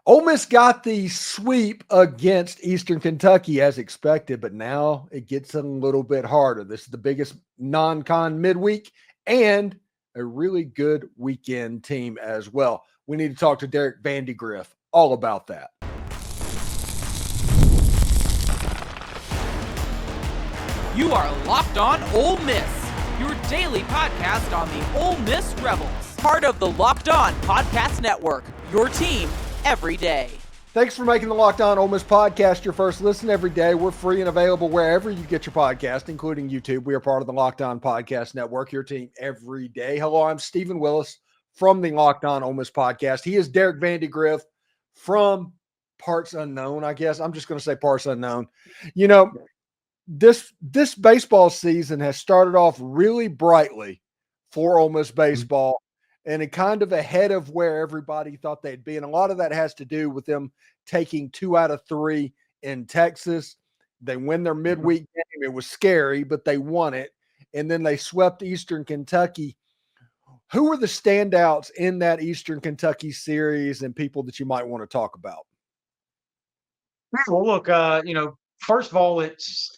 Ole Miss got the sweep against Eastern Kentucky as expected, but now it gets a little bit harder. This is the biggest non-con midweek and a really good weekend team as well. We need to talk to Derek Vandegrift all about that. You are Locked On Ole Miss, your daily podcast on the Ole Miss Rebels, part of the Locked On Podcast Network, your team every day. Thanks for making the Locked On Ole Miss podcast your first listen every day. We're free and available wherever you get your podcast, including YouTube. We are part of the Locked On Podcast Network, your team every day. Hello, I'm Steven Willis from the Locked On Ole Miss podcast. He is Derek Vandegrift from Parts Unknown, I guess. I'm just going to say Parts Unknown. You know, this baseball season has started off really brightly for Ole Miss baseball. And it kind of ahead of where everybody thought they'd be. And a lot of that has to do with them taking 2 out of 3 in Texas. They win their midweek game. It was scary, but they won it. And then they swept Eastern Kentucky. Who were the standouts in that Eastern Kentucky series and people that you might want to talk about? Well, look, first of all, it's,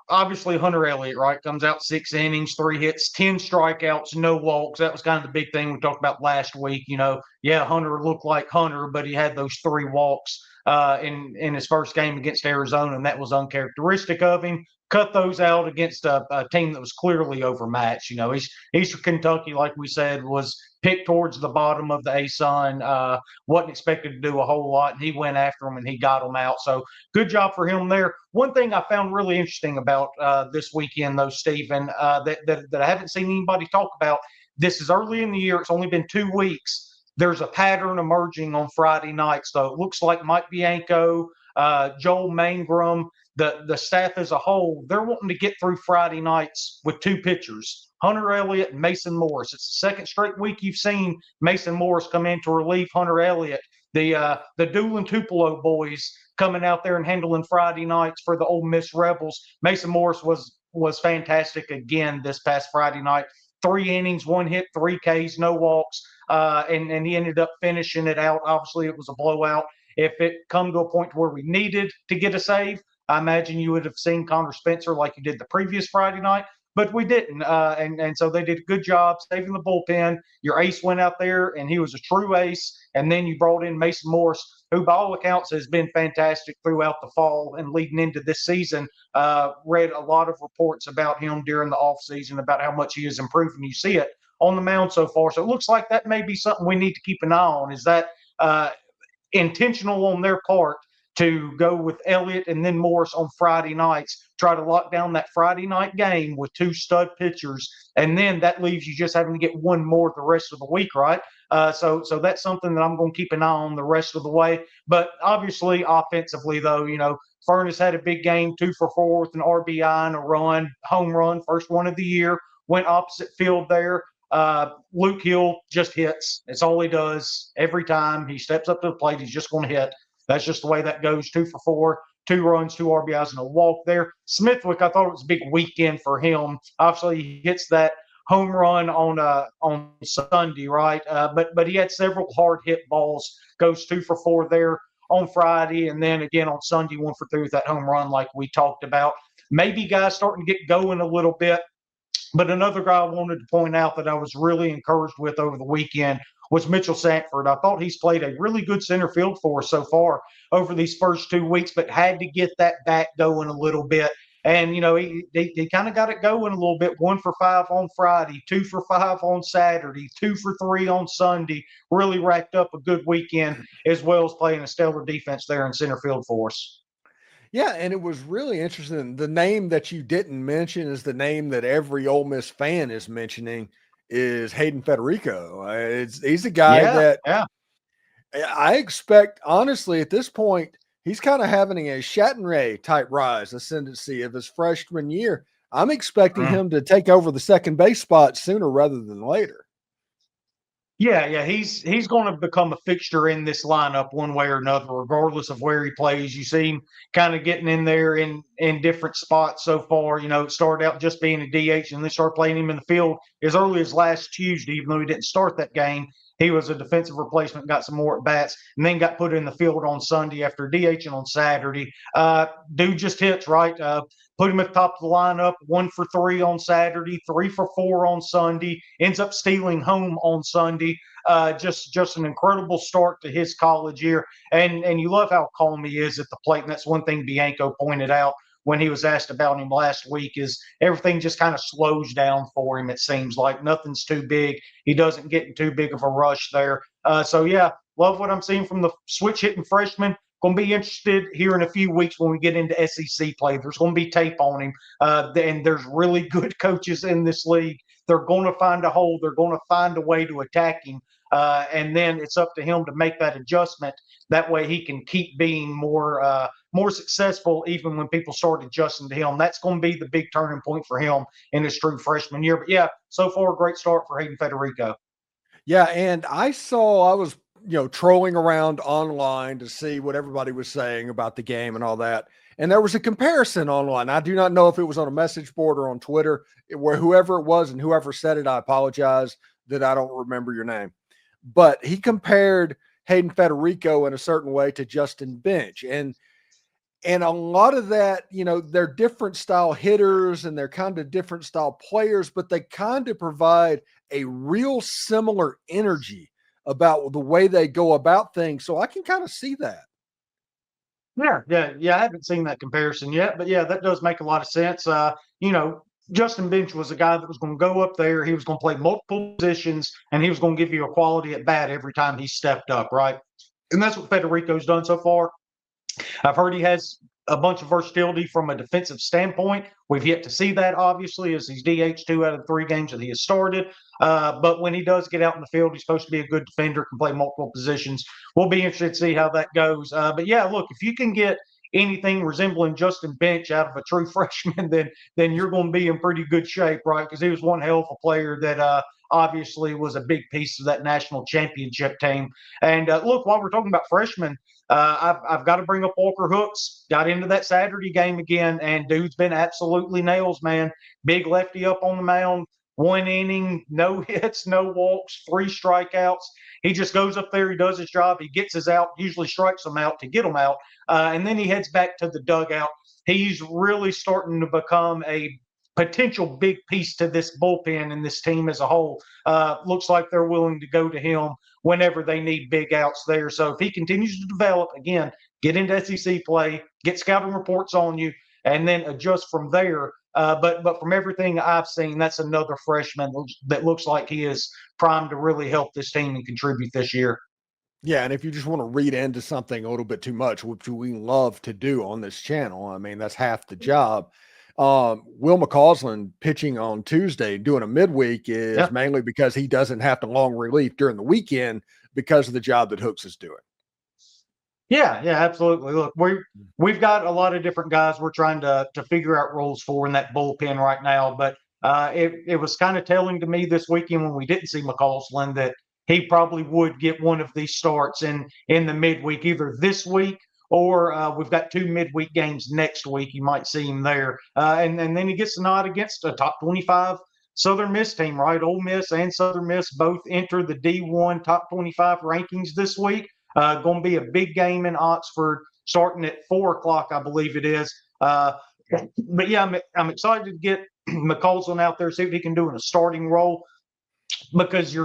obviously Hunter Elliott, right? Comes out 6 innings, 3 hits, 10 strikeouts, no walks. That was kind of the big thing we talked about last week. Hunter looked like Hunter, but he had those 3 walks in his first game against Arizona, and that was uncharacteristic of him. Cut those out against a team that was clearly overmatched. Eastern Kentucky, like we said, was picked towards the bottom of the ASUN. Wasn't expected to do a whole lot, and he went after them and he got them out. So good job for him there. One thing I found really interesting about this weekend, though, Stephen, that I haven't seen anybody talk about. This is early in the year. It's only been 2 weeks. There's a pattern emerging on Friday nights, though. It looks like Mike Bianco, Joel Mangrum, the staff as a whole, they're wanting to get through Friday nights with 2 pitchers, Hunter Elliott and Mason Morris. It's the second straight week you've seen Mason Morris come in to relieve Hunter Elliott. The Doolin Tupelo boys coming out there and handling Friday nights for the Ole Miss Rebels. Mason Morris was fantastic again this past Friday night. 3 innings, 1 hit, 3 Ks, no walks, and he ended up finishing it out. Obviously, it was a blowout. If it come to a point where we needed to get a save, I imagine you would have seen Connor Spencer like you did the previous Friday night, but we didn't. And so they did a good job saving the bullpen. Your ace went out there, and he was a true ace. And then you brought in Mason Morris, who by all accounts has been fantastic throughout the fall and leading into this season. Read a lot of reports about him during the offseason about how much he has improved, and you see it on the mound so far. So it looks like that may be something we need to keep an eye on. Is that intentional on their part to go with Elliott and then Morris on Friday nights, try to lock down that Friday night game with 2 stud pitchers, and then that leaves you just having to get 1 more the rest of the week, right? So that's something that I'm going to keep an eye on the rest of the way. But obviously, offensively, though, Furness had a big game, 2 for 4 with an RBI and a run, home run, first one of the year, went opposite field there. Luke Hill just hits. It's all he does every time. He steps up to the plate, he's just going to hit. That's just the way that goes. 2 for 4, 2 runs, 2 RBIs, and a walk there. Smithwick, I thought it was a big weekend for him. Obviously, he hits that home run on Sunday, right? But he had several hard hit balls. Goes 2 for 4 there on Friday, and then again on Sunday, 1 for 3 with that home run, like we talked about. Maybe guys starting to get going a little bit. But another guy I wanted to point out that I was really encouraged with over the weekend was Mitchell Sanford. I thought he's played a really good center field for us so far over these first 2 weeks, but had to get that bat going a little bit. And, he kind of got it going a little bit. 1 for 5 on Friday, 2 for 5 on Saturday, 2 for 3 on Sunday. Really racked up a good weekend, as well as playing a stellar defense there in center field for us. Yeah, and it was really interesting. The name that you didn't mention is the name that every Ole Miss fan is mentioning is Hayden Federico. He's a guy that I expect, honestly, at this point, he's kind of having a Chattenray type rise ascendancy of his freshman year. I'm expecting him to take over the second base spot sooner rather than later. Yeah, he's going to become a fixture in this lineup one way or another, regardless of where he plays. You see him kind of getting in there in different spots so far. It started out just being a DH, and they started playing him in the field as early as last Tuesday, even though he didn't start that game. he was a defensive replacement, got some more at bats, and then got put in the field on Sunday after DHing on Saturday. Dude just hits, right? Put him at the top of the lineup, 1 for 3 on Saturday, 3 for 4 on Sunday, ends up stealing home on Sunday. Just an incredible start to his college year. And you love how calm he is at the plate. And that's one thing Bianco pointed out when he was asked about him last week, is everything just kind of slows down for him. It seems like nothing's too big. He doesn't get in too big of a rush there. So yeah, love what I'm seeing from the switch hitting freshman. Going to be interested here in a few weeks when we get into SEC play. There's going to be tape on him. And there's really good coaches in this league. They're going to find a hole. They're going to find a way to attack him. And then it's up to him to make that adjustment. That way he can keep being more successful even when people start adjusting to him. That's going to be the big turning point for him in his true freshman year. But yeah, so far, a great start for Hayden Federico. Yeah, and I was trolling around online to see what everybody was saying about the game and all that. And there was a comparison online. I do not know if it was on a message board or on Twitter, where whoever it was and whoever said it, I apologize that I don't remember your name. But he compared Hayden Federico in a certain way to Justin Bench. And a lot of that, they're different style hitters and they're kind of different style players, but they kind of provide a real similar energy about the way they go about things. So I can kind of see that. Yeah. I haven't seen that comparison yet, but yeah, that does make a lot of sense. Justin Bench was a guy that was going to go up there. He was going to play multiple positions, and he was going to give you a quality at bat every time he stepped up, right? And that's what Federico's done so far. I've heard he has a bunch of versatility from a defensive standpoint. We've yet to see that, obviously, as he's DH 2 out of the 3 games that he has started. But when he does get out in the field, he's supposed to be a good defender, can play multiple positions. We'll be interested to see how that goes. But yeah, look, if you can get anything resembling Justin Bench out of a true freshman, then you're going to be in pretty good shape, right? Because he was one hell of a player that obviously was a big piece of that national championship team. And look, while we're talking about freshmen, I've got to bring up Walker Hooks. Got into that Saturday game again, and dude's been absolutely nails, man. Big lefty up on the mound, 1 inning, no hits, no walks, 3 strikeouts. He just goes up there, he does his job, he gets his out, usually strikes them out to get them out, and then he heads back to the dugout. He's really starting to become a potential big piece to this bullpen and this team as a whole. Looks like they're willing to go to him whenever they need big outs there. So if he continues to develop, again, get into SEC play, get scouting reports on you, and then adjust from there. But from everything I've seen, that's another freshman that looks like he is primed to really help this team and contribute this year. Yeah, and if you just want to read into something a little bit too much, which we love to do on this channel, I mean, that's half the job. Will McCausland pitching on Tuesday, doing a midweek is mainly because he doesn't have to long relief during the weekend because of the job that Hooks is doing. Yeah, absolutely. Look, we've got a lot of different guys we're trying to figure out roles for in that bullpen right now. But it was kind of telling to me this weekend when we didn't see McCausland that he probably would get one of these starts in the midweek, either this week or we've got 2 midweek games next week. You might see him there. And then he gets a nod against a top 25 Southern Miss team, right? Ole Miss and Southern Miss both enter the D1 top 25 rankings this week. Going to be a big game in Oxford starting at 4 o'clock, I believe it is. But yeah, I'm excited to get McCausland out there, see what he can do in a starting role, because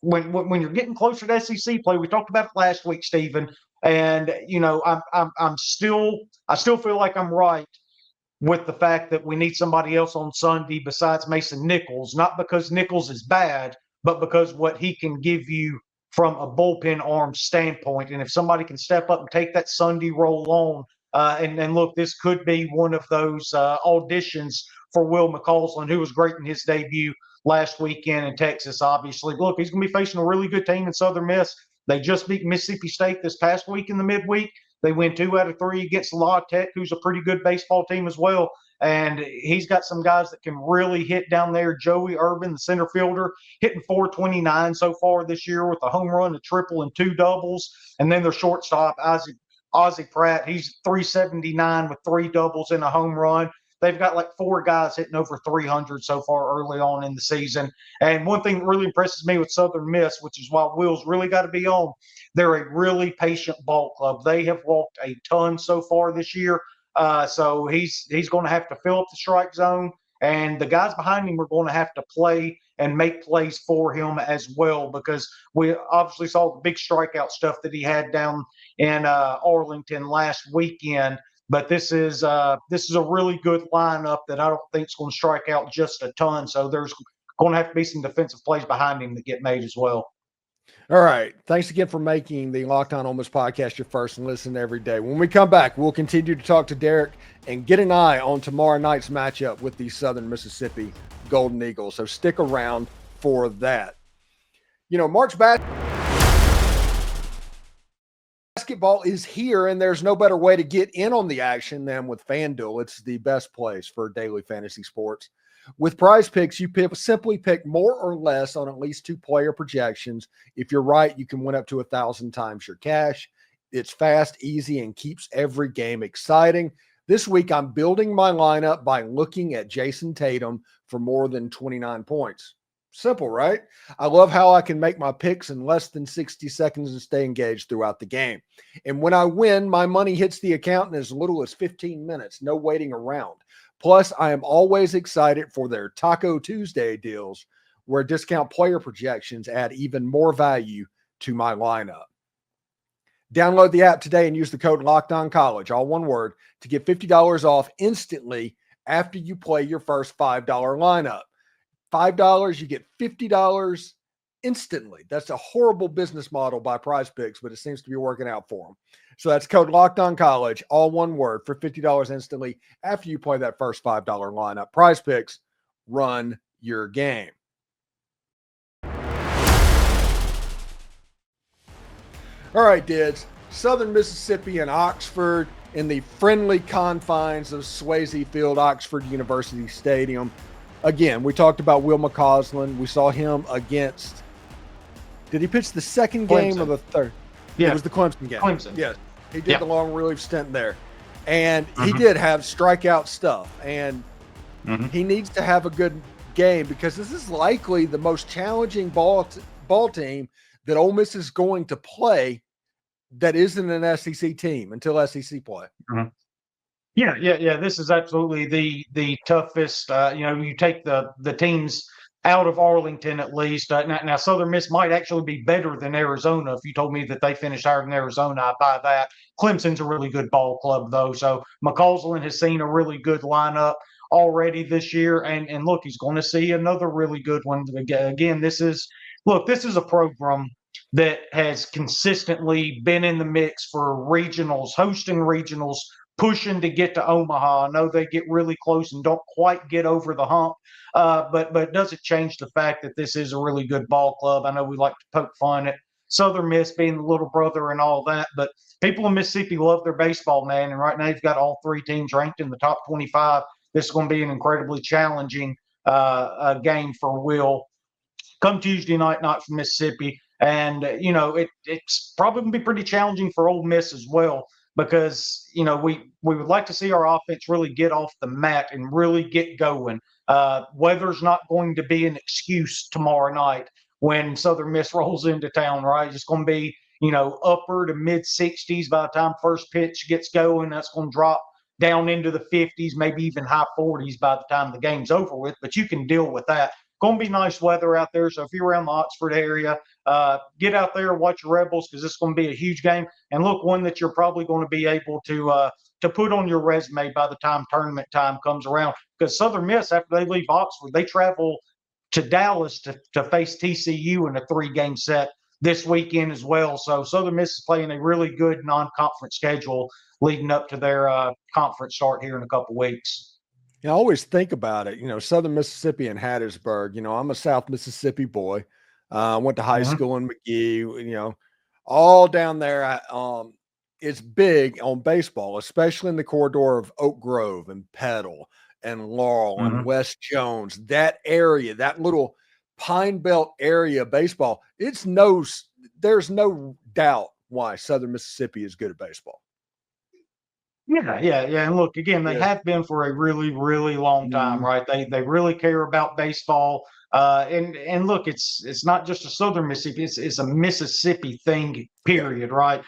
when you're getting closer to SEC play, we talked about it last week, Steven, and I still feel like I'm right with the fact that we need somebody else on Sunday besides Mason Nichols, not because Nichols is bad, but because what he can give you from a bullpen arm standpoint. And if somebody can step up and take that Sunday role on, and look, this could be one of those auditions for Will McCausland, who was great in his debut last weekend in Texas, obviously. Look, he's going to be facing a really good team in Southern Miss. They just beat Mississippi State this past week in the midweek. They win 2 out of 3 against La Tech, who's a pretty good baseball team as well. And he's got some guys that can really hit down there. Joey Urban, the center fielder, hitting .429 so far this year with a home run, a triple, and 2 doubles. And then their shortstop, Ozzy Pratt, he's .379 with 3 doubles and a home run. they've got like 4 guys hitting over 300 so far early on in the season. And one thing that really impresses me with Southern Miss, which is why Will's really got to be on, they're a really patient ball club. They have walked a ton so far this year. So he's going to have to fill up the strike zone, and the guys behind him are going to have to play and make plays for him as well, because we obviously saw the big strikeout stuff that he had down in Arlington last weekend. But this is a really good lineup that I don't think is going to strike out just a ton. So there's going to have to be some defensive plays behind him that get made as well. All right. Thanks again for making the Locked On Ole Miss podcast your first and listen every day. When we come back, we'll continue to talk to Derek and get an eye on tomorrow night's matchup with the Southern Mississippi Golden Eagles. So stick around for that. You know, March basketball is here, and there's no better way to get in on the action than with FanDuel. It's the best place for daily fantasy sports. With Prize Picks, you simply pick more or less on at least 2 player projections. If you're right, you can win up to 1,000 times your cash. It's fast, easy, and keeps every game exciting. This week, I'm building my lineup by looking at Jason Tatum for more than 29 points. Simple, right? I love how I can make my picks in less than 60 seconds and stay engaged throughout the game. And when I win, my money hits the account in as little as 15 minutes. No waiting around. Plus, I am always excited for their Taco Tuesday deals, where discount player projections add even more value to my lineup. Download the app today and use the code LOCKEDONCollege, all one word, to get $50 off instantly after you play your first $5 lineup. $5, you get $50 instantly. That's a horrible business model by Prize Picks, but it seems to be working out for them. So that's code LOCKEDONCollege, all one word, for $50 instantly after you play that first $5 lineup. Prize Picks, run your game. All right, Dids. Southern Mississippi and Oxford in the friendly confines of Swayze Field, Oxford University Stadium. Again, we talked about Will McCausland. We saw him against, did he pitch the second game or the third? Yeah. It was the Clemson game. Clemson. Yes. He did the long relief stint there. And he did have strikeout stuff. And he needs to have a good game, because this is likely the most challenging ball team that Ole Miss is going to play that isn't an SEC team until SEC play. Yeah. This is absolutely the toughest. You take the teams out of Arlington at least. Now, Southern Miss might actually be better than Arizona. If you told me that they finished higher than Arizona, I'd buy that. Clemson's a really good ball club, though. So McCausland has seen a really good lineup already this year. And look, he's going to see another really good one. Again, this is a program that has consistently been in the mix for regionals, hosting regionals, pushing to get to Omaha. I know they get really close and don't quite get over the hump, but it doesn't change the fact that this is a really good ball club. I know we like to poke fun at Southern Miss being the little brother and all that, but people in Mississippi love their baseball, man. And right now you've got all 3 teams ranked in the top 25. This is going to be an incredibly challenging game for Will come Tuesday night, not from Mississippi. And, it's probably going to be pretty challenging for Ole Miss as well, because, we would like to see our offense really get off the mat and really get going. Weather's not going to be an excuse tomorrow night when Southern Miss rolls into town, right? It's going to be, upper to mid 60s by the time first pitch gets going. That's going to drop down into the 50s, maybe even high 40s by the time the game's over with, but you can deal with that. Going to be nice weather out there. So if you're around the Oxford area, get out there and watch your Rebels, because this is going to be a huge game. And look, one that you're probably going to be able to put on your resume by the time tournament time comes around. Because Southern Miss, after they leave Oxford, they travel to Dallas to face TCU in a 3-game set this weekend as well. So Southern Miss is playing a really good non-conference schedule leading up to their conference start here in a couple weeks. I always think about it, Southern Mississippi and Hattiesburg. I'm a South Mississippi boy. I went to high school in McGee, all down there. It's big on baseball, especially in the corridor of Oak Grove and Petal and Laurel and West Jones. That area, that little Pine Belt area of baseball, there's no doubt why Southern Mississippi is good at baseball. Yeah. And look, again, they Yeah. have been for a really, really long time, Mhm. right? They really care about baseball. And look, it's not just a Southern Mississippi; it's a Mississippi thing, Yeah. period, right?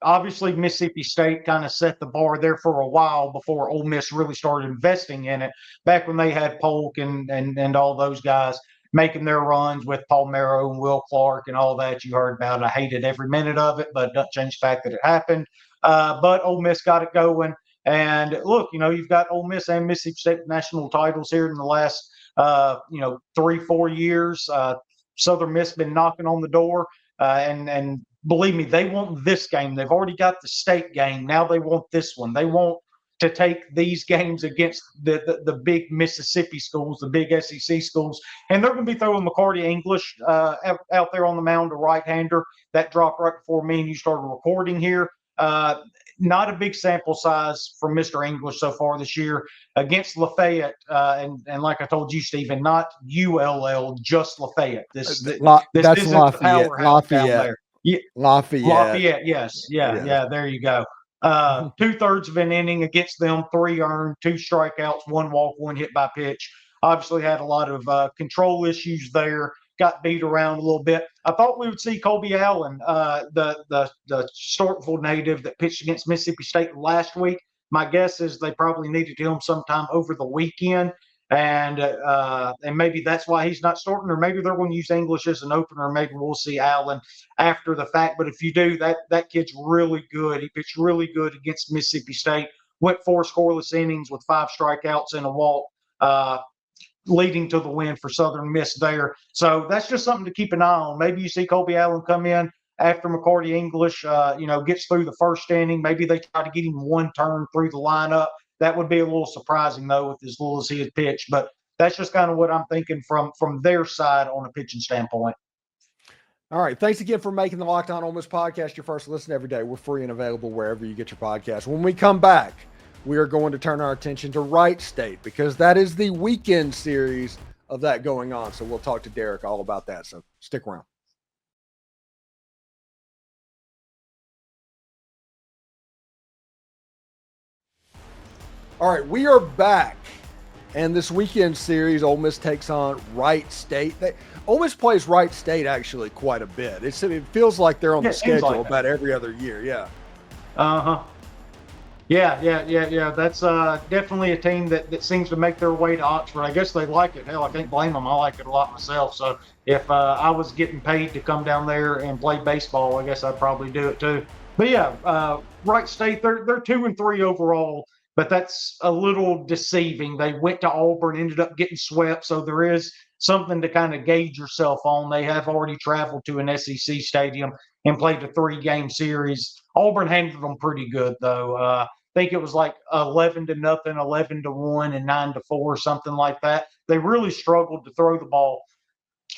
Obviously, Mississippi State kind of set the bar there for a while before Ole Miss really started investing in it. Back when they had Polk and all those guys making their runs with Palmero and Will Clark and all that, you heard about it. I hated every minute of it, but it doesn't change the fact that it happened. But Ole Miss got it going. And look, you've got Ole Miss and Mississippi State national titles here in the last, 3-4 years. Southern Miss been knocking on the door, and believe me, they want this game. They've already got the state game. Now they want this one. They want to take these games against the big Mississippi schools, the big SEC schools, and they're going to be throwing McCarty English out there on the mound, a right-hander. That dropped right before me and you started recording here. Not a big sample size from Mr. English so far this year against Lafayette. And like I told you, Stephen, not ULL, just Lafayette. This That's isn't the Lafayette. powerhouse down there. Yeah, Lafayette, yes. Yeah, there you go. 2/3 of an inning against them, 3 earned, 2 strikeouts, 1 walk, 1 hit by pitch. Obviously had a lot of control issues there. Got beat around a little bit. I thought we would see Colby Allen, the Starkville native that pitched against Mississippi State last week. My guess is they probably needed him sometime over the weekend, and maybe that's why he's not starting, or maybe they're going to use English as an opener. Maybe we'll see Allen after the fact. But if you do, that kid's really good. He pitched really good against Mississippi State. Went 4 scoreless innings with 5 strikeouts and a walk. Leading to the win for Southern Miss there. So that's just something to keep an eye on. Maybe you see Colby Allen come in after McCarty English, gets through the first inning. Maybe they try to get him 1 turn through the lineup. That would be a little surprising, though, with as little as he had pitched. But that's just kind of what I'm thinking from their side on a pitching standpoint. All right. Thanks again for making the Locked On Ole Miss podcast your first listen every day. We're free and available wherever you get your podcast. When we come back, we are going to turn our attention to Wright State because that is the weekend series of that going on. So we'll talk to Derek all about that. So stick around. All right, we are back. And this weekend series, Ole Miss takes on Wright State. Ole Miss plays Wright State actually quite a bit. It feels like they're on the schedule like about every other year. Yeah. Uh-huh. Yeah. That's definitely a team that seems to make their way to Oxford. I guess they like it. Hell, I can't blame them. I like it a lot myself. So if I was getting paid to come down there and play baseball, I guess I'd probably do it too. But yeah, Wright State, they're 2-3 overall, but that's a little deceiving. They went to Auburn, ended up getting swept. So there is something to kind of gauge yourself on. They have already traveled to an SEC stadium and played a 3-game series. Auburn handled them pretty good, though. I think it was like 11-0, 11-1, and 9-4, something like that. They really struggled to throw the ball,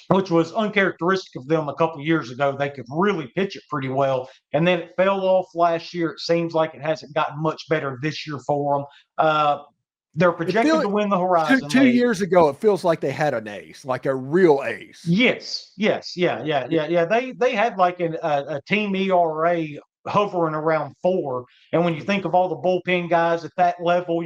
which was uncharacteristic of them a couple of years ago. They could really pitch it pretty well. And then it fell off last year. It seems like it hasn't gotten much better this year for them. They're projected to win the Horizon. Two years ago, it feels like they had an ace, like a real ace. Yes. Yeah. They had like a team ERA hovering around 4. And when you think of all the bullpen guys at that level,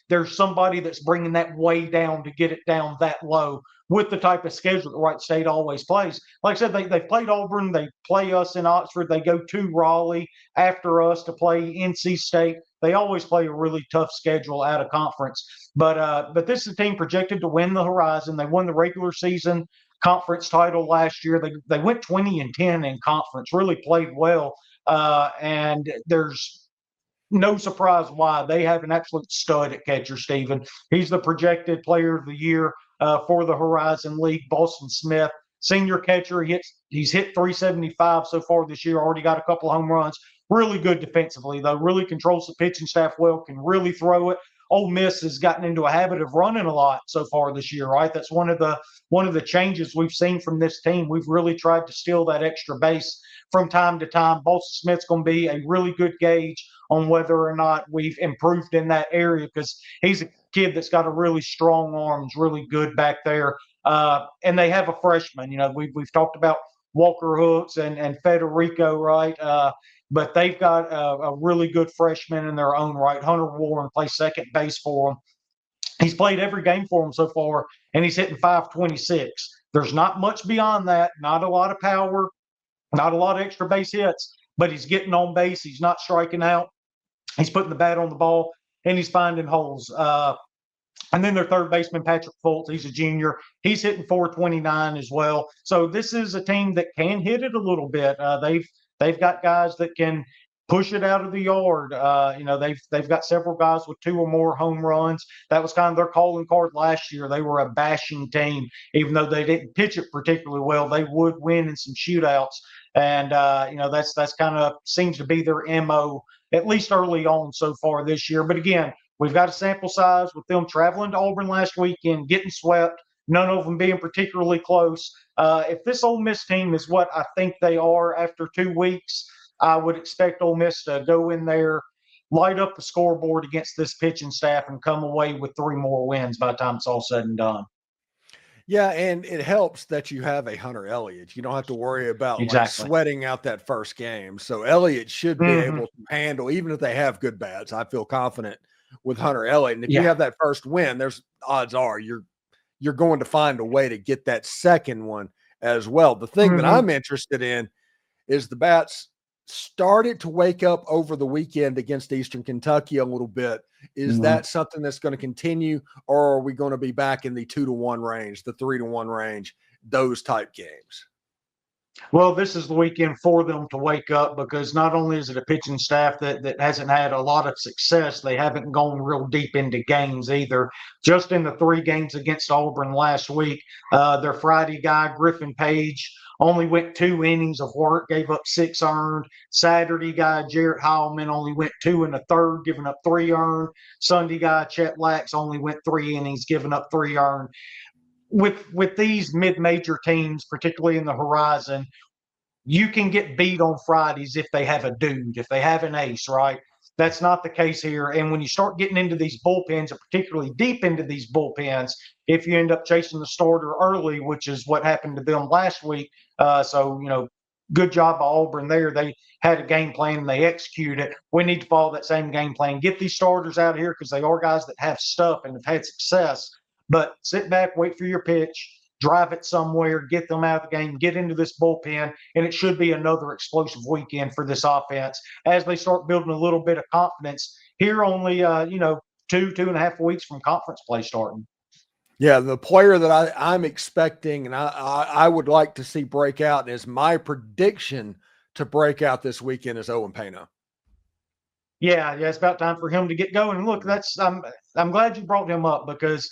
there's somebody that's bringing that way down to get it down that low with the type of schedule that Wright State always plays. Like I said, they've played Auburn. They play us in Oxford. They go to Raleigh after us to play NC State. They always play a really tough schedule out of conference. But this is a team projected to win the Horizon. They won the regular season conference title last year. They went 20-10 in conference, really played well. And there's no surprise why. They have an absolute stud at catcher, Steven. He's the projected player of the year for the Horizon League. Boston Smith, senior catcher. He's hit 375 so far this year, already got a couple of home runs. Really good defensively, though. Really controls the pitching staff well, can really throw it. Ole Miss has gotten into a habit of running a lot so far this year, right? That's one of the changes we've seen from this team. We've really tried to steal that extra base from time to time. Boston Smith's going to be a really good gauge on whether or not we've improved in that area because he's a kid that's got a really strong arm, is really good back there. And they have a freshman. We've talked about Walker Hooks and Federico, right? but they've got a really good freshman in their own right. Hunter Warren plays second base for them. He's played every game for them so far, and he's hitting 526. There's not much beyond that, not a lot of power, not a lot of extra base hits, but he's getting on base. He's not striking out. He's putting the bat on the ball, and he's finding holes. And then their third baseman, Patrick Fultz, he's a junior. He's hitting 429 as well. So this is a team that can hit it a little bit. They've got guys that can push it out of the yard. They've got several guys with 2 or more home runs. That was kind of their calling card last year. They were a bashing team, even though they didn't pitch it particularly well. They would win in some shootouts, and that's kind of seems to be their MO, at least early on so far this year. But again, we've got a sample size with them traveling to Auburn last weekend, getting swept, none of them being particularly close. If this Ole Miss team is what I think they are after 2 weeks, I would expect Ole Miss to go in there, light up the scoreboard against this pitching staff, and come away with 3 more wins by the time it's all said and done. Yeah, and it helps that you have a Hunter Elliott. You don't have to worry about sweating out that first game. So Elliott should be able to handle, even if they have good bats. I feel confident with Hunter Elliott. And if you have that first win, there's odds are you're going to find a way to get that second one as well. The thing that I'm interested in is the bats started to wake up over the weekend against Eastern Kentucky a little bit. Is that something that's going to continue, or are we going to be back in the 2-1 range, the 3-1 range, those type games? Well, this is the weekend for them to wake up, because not only is it a pitching staff that hasn't had a lot of success, they haven't gone real deep into games either. Just in the 3 games against Auburn last week, their Friday guy, Griffin Page, only went 2 innings of work, gave up 6 earned. Saturday guy, Jarrett Heilman, only went 2 1/3, giving up 3 earned. Sunday guy, Chet Lax, only went 3 innings, giving up 3 earned. With these mid-major teams, particularly in the horizon, you can get beat on Fridays if they have a dude, if they have an ace, right? That's not the case here. And when you start getting into these bullpens, and particularly deep into these bullpens, if you end up chasing the starter early, which is what happened to them last week, good job by Auburn there. They had a game plan and they executed it. We need to follow that same game plan. Get these starters out of here, because they are guys that have stuff and have had success. But sit back, wait for your pitch, drive it somewhere, get them out of the game, get into this bullpen, and it should be another explosive weekend for this offense as they start building a little bit of confidence here, only 2.5 weeks from conference play starting. Yeah, the player that I'm expecting and I would like to see break out, and is my prediction to break out this weekend, is Owen Pena. Yeah, it's about time for him to get going. And look, I'm glad you brought him up, because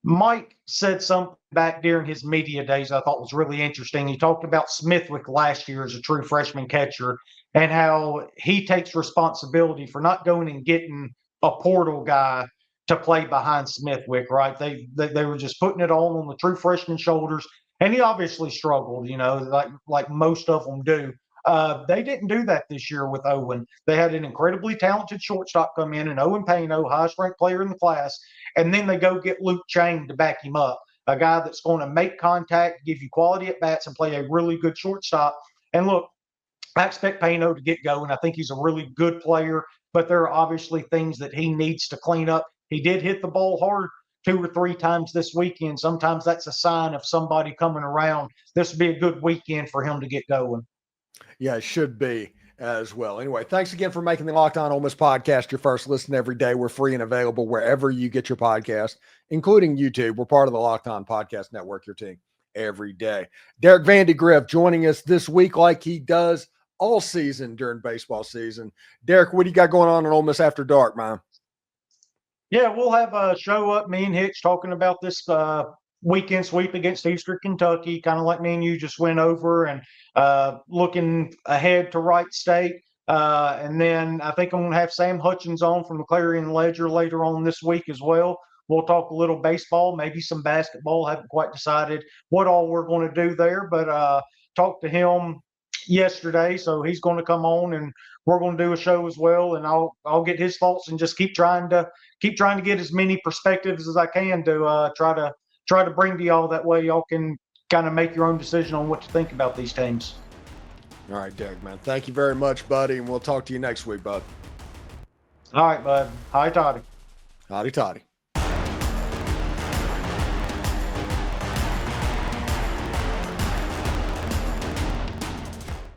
Mike said something back during his media days I thought was really interesting. He talked about Smithwick last year as a true freshman catcher, and how he takes responsibility for not going and getting a portal guy to play behind Smithwick, right? They were just putting it all on the true freshman shoulders, and he obviously struggled, like most of them do. They didn't do that this year with Owen. They had an incredibly talented shortstop come in, and Owen Pena, highest ranked player in the class, and then they go get Luke Chain to back him up, a guy that's going to make contact, give you quality at bats, and play a really good shortstop. And look, I expect Pena to get going. I think he's a really good player, but there are obviously things that he needs to clean up. He did hit the ball hard 2 or 3 times this weekend. Sometimes that's a sign of somebody coming around. This would be a good weekend for him to get going. Yeah, it should be as well. Anyway, thanks again for making the Locked On Ole Miss podcast your first listen every day. We're free and available wherever you get your podcast, including YouTube. We're part of the Locked On Podcast Network, your team every day. Derek Vandy Griff joining us this week like he does all season during baseball season. Derek, what do you got going on in Ole Miss After Dark, man? Yeah, we'll have a show up, me and Hitch, talking about this weekend sweep against Eastern Kentucky, kind of like me and you just went over, and looking ahead to Wright State. And then I think I'm going to have Sam Hutchins on from the Clarion Ledger later on this week as well. We'll talk a little baseball, maybe some basketball. Haven't quite decided what all we're going to do there, but talked to him yesterday, so he's going to come on, and we're going to do a show as well, and I'll get his thoughts and just keep trying to get as many perspectives as I can to try to bring to y'all. That way y'all can kind of make your own decision on what to think about these teams. All right, Derek, man. Thank you very much, buddy, and we'll talk to you next week, bud. All right, bud. Hi, Toddy. Hotty toddy.